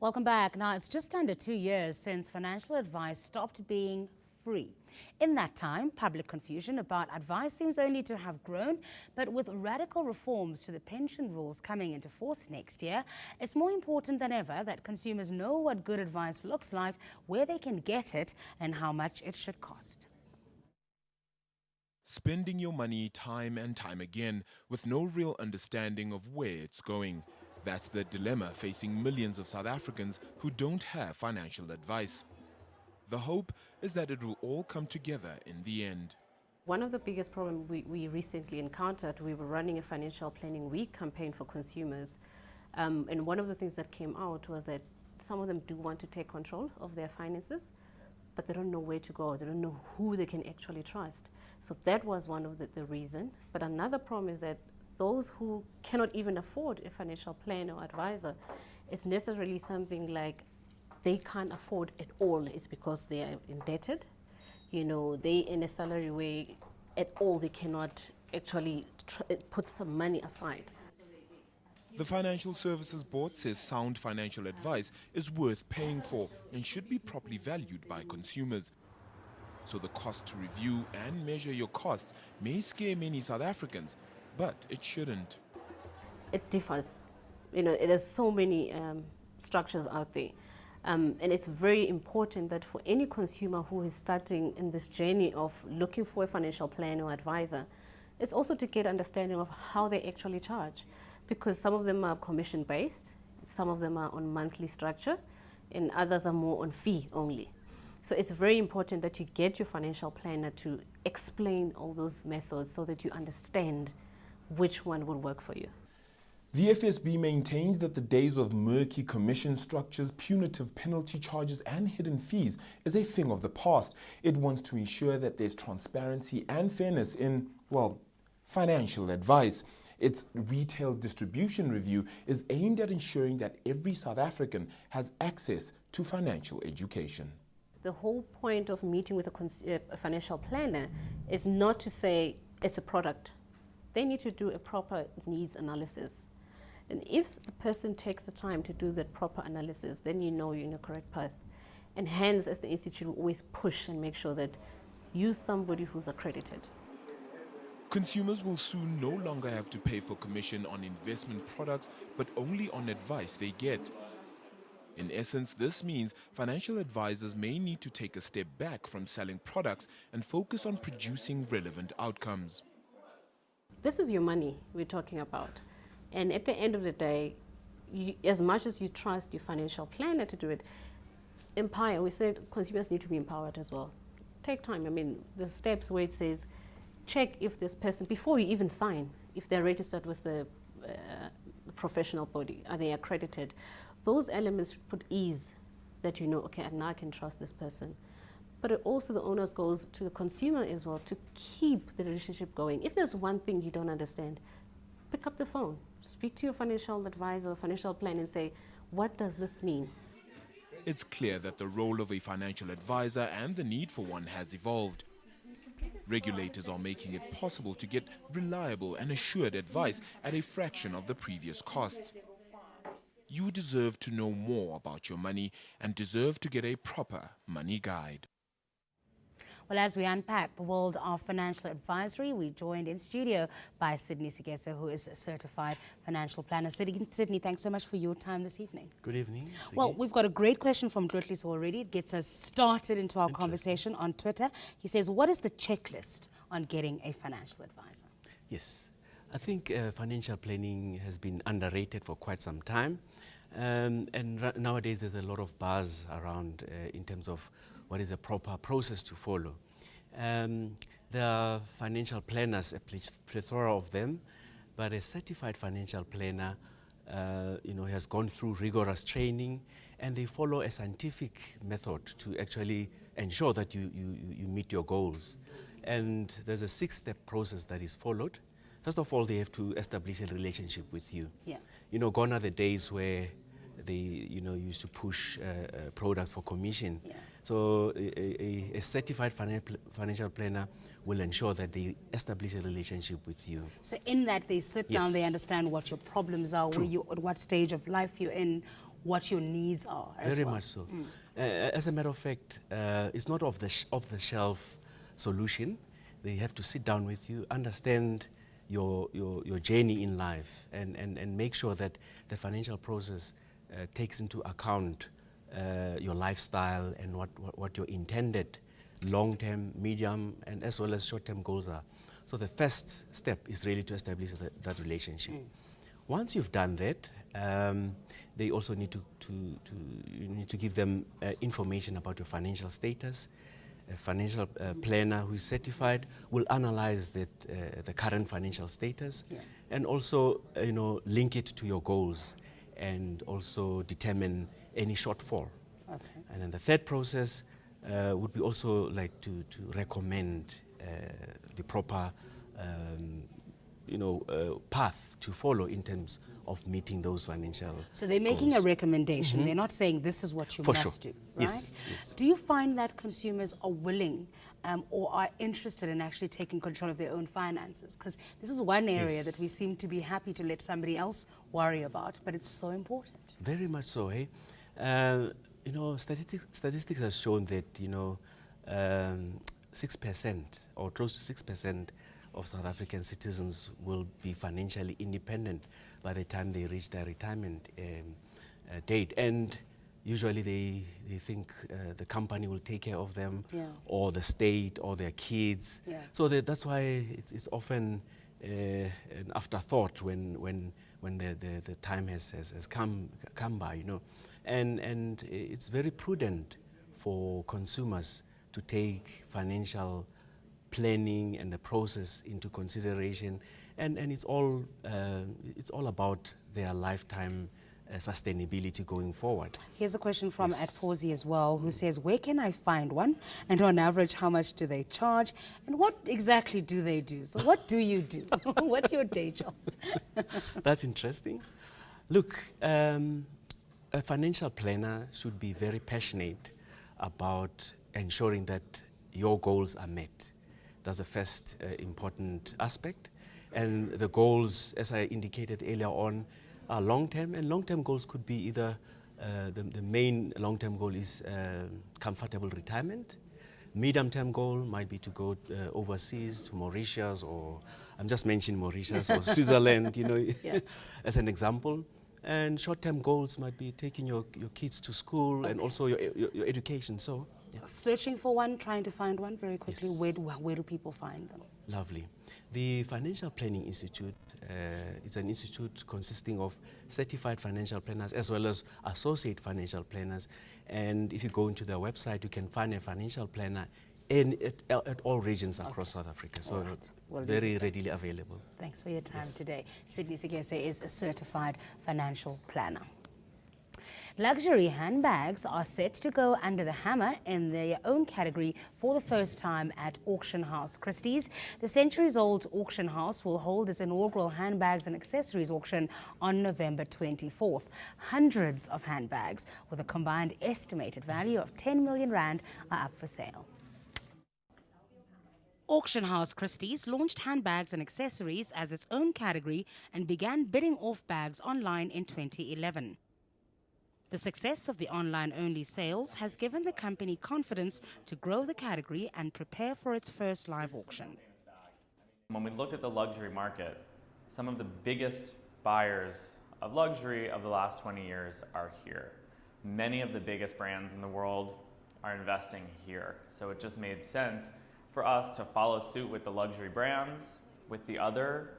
Welcome back. Now, it's just under 2 years since financial advice stopped being free. In that time, public confusion about advice seems only to have grown, but with radical reforms to the pension rules coming into force next year, it's more important than ever that consumers know what good advice looks like, where they can get it, and how much it should cost. Spending your money time and time again with no real understanding of where it's going. That's the dilemma facing millions of South Africans who don't have financial advice. The hope is that it will all come together in the end. One of the biggest problems we recently encountered, we were running a financial planning week campaign for consumers. And one of the things that came out was that some of them do want to take control of their finances, but they don't know where to go. They don't know who they can actually trust. So that was one of the reason. But another problem is that those who cannot even afford a financial planner or advisor, it's necessarily something like they can't afford at all. It's because they are indebted. You know, they in a salary way at all, they cannot actually put some money aside. The Financial Services Board says sound financial advice is worth paying for and should be properly valued by consumers. So the cost to review and measure your costs may scare many South Africans, but it shouldn't. It differs. You know, there's so many structures out there. And it's very important that for any consumer who is starting in this journey of looking for a financial planner or advisor, it's also to get understanding of how they actually charge. Because some of them are commission-based, some of them are on monthly structure, and others are more on fee only. So it's very important that you get your financial planner to explain all those methods so that you understand which one will work for you. The FSB maintains that the days of murky commission structures, punitive penalty charges and hidden fees is a thing of the past. It wants to ensure that there's transparency and fairness in, well, financial advice. Its retail distribution review is aimed at ensuring that every South African has access to financial education. The whole point of meeting with a financial planner is not to say it's a product. They need to do a proper needs analysis. And if the person takes the time to do that proper analysis, then you know you're in the correct path. And hence, as the Institute, we always push and make sure that you're somebody who's accredited. Consumers will soon no longer have to pay for commission on investment products, but only on advice they get. In essence, this means financial advisors may need to take a step back from selling products and focus on producing relevant outcomes. This is your money we're talking about. And at the end of the day, as much as you trust your financial planner to do it, we said consumers need to be empowered as well. Take time. I mean, the steps where it says, check if this person, before you even sign, if they're registered with the professional body, are they accredited? Those elements put ease that you know, okay, now I can trust this person. But it also the onus goes to the consumer as well to keep the relationship going. If there's one thing you don't understand, pick up the phone, speak to your financial advisor or financial planner and say, what does this mean? It's clear that the role of a financial advisor and the need for one has evolved. Regulators are making it possible to get reliable and assured advice at a fraction of the previous costs. You deserve to know more about your money and deserve to get a proper money guide. Well, as we unpack the world of financial advisory, we joined in studio by Sydney Sigeso, who is a certified financial planner. Sydney, thanks so much for your time this evening. Good evening. Sige. Well, we've got a great question from Christies already. It gets us started into our conversation on Twitter. He says, what is the checklist on getting a financial advisor? Yes, I think financial planning has been underrated for quite some time. And nowadays there's a lot of buzz around in terms of what is a proper process to follow. There are financial planners, a plethora of them, but a certified financial planner has gone through rigorous training and they follow a scientific method to actually ensure that you meet your goals. And there's a 6-step process that is followed. First of all, they have to establish a relationship with you. Yeah. You know, gone are the days where they, used to push products for commission. Yeah. So a certified financial planner will ensure that they establish a relationship with you. So in that they sit down, they understand what your problems are, True. at what stage of life you're in, what your needs are as Very well. much so. As a matter of fact, it's not off-the-shelf solution. They have to sit down with you, understand your journey in life, and make sure that the financial process takes into account your lifestyle and what your intended long-term, medium, and as well as short-term goals are. So the first step is really to establish that relationship. Once you've done that, they also need you need to give them information about your financial status. A financial planner who is certified will analyze the current financial status, and also link it to your goals, and also determine any shortfall. Okay. And then the third process would be also like to recommend the proper path to follow in terms of meeting those financial So they're making goals. a recommendation. They're not saying this is what you For must sure. do, right? Yes. Do you find that consumers are willing or are interested in actually taking control of their own finances? Because this is one area that we seem to be happy to let somebody else worry about, but it's so important. Very much so, eh? Statistics have shown that 6% or close to 6% of South African citizens will be financially independent by the time they reach their retirement date, and usually they think the company will take care of them, or the state, or their kids. So that's why it's often an afterthought when the time has come by, and it's very prudent for consumers to take financial planning and the process into consideration, and it's all about their lifetime sustainability going forward. Here's a question from @Pawsey as well, who says, where can I find one? And on average, how much do they charge? And what exactly do they do? So what do you do? What's your day job? That's interesting. Look, a financial planner should be very passionate about ensuring that your goals are met. That's the first important aspect. And the goals, as I indicated earlier on, are long-term, and long-term goals could be either the main long-term goal is comfortable retirement. Medium-term goal might be to go overseas to Mauritius, or I'm just mentioning Mauritius or Switzerland, as an example. And short-term goals might be taking your kids to school, and also your education. So, Searching for one, trying to find one very quickly. Where do people find them? Lovely. The Financial Planning Institute is an institute consisting of certified financial planners as well as associate financial planners. And if you go into their website, you can find a financial planner at all regions across South Africa. So very readily available. Thanks for your time today. Sydney Sigese is a certified financial planner. Luxury handbags are set to go under the hammer in their own category for the first time at auction house Christies. The centuries-old auction house will hold its inaugural handbags and accessories auction on November 24th. Hundreds of handbags with a combined estimated value of 10 million rand are up for sale. Auction house Christies launched handbags and accessories as its own category and began bidding off bags online in 2011. The success of the online-only sales has given the company confidence to grow the category and prepare for its first live auction. When we looked at the luxury market, some of the biggest buyers of luxury of the last 20 years are here. Many of the biggest brands in the world are investing here. So it just made sense for us to follow suit with the luxury brands, with the other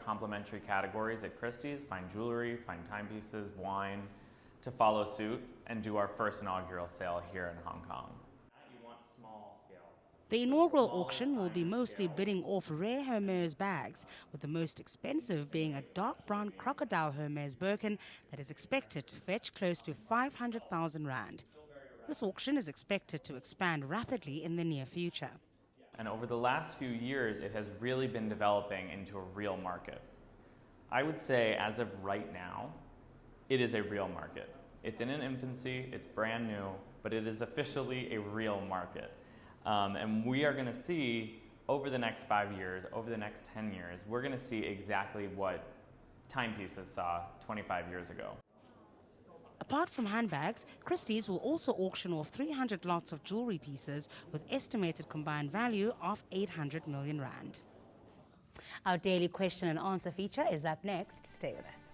complementary categories at Christie's, fine jewelry, fine timepieces, wine, to follow suit and do our first inaugural sale here in Hong Kong. You want small scales. The inaugural auction will be mostly bidding off rare Hermes bags, with the most expensive being a dark brown crocodile Hermes Birkin that is expected to fetch close to 500,000 rand. This auction is expected to expand rapidly in the near future. And over the last few years, it has really been developing into a real market. I would say, as of right now, it is a real market. It's in an infancy, it's brand new, but it is officially a real market. And we are going to see, over the next 5 years, over the next 10 years, we're going to see exactly what timepieces saw 25 years ago. Apart from handbags, Christies will also auction off 300 lots of jewelry pieces with estimated combined value of 800 million rand. Our daily question and answer feature is up next. Stay with us.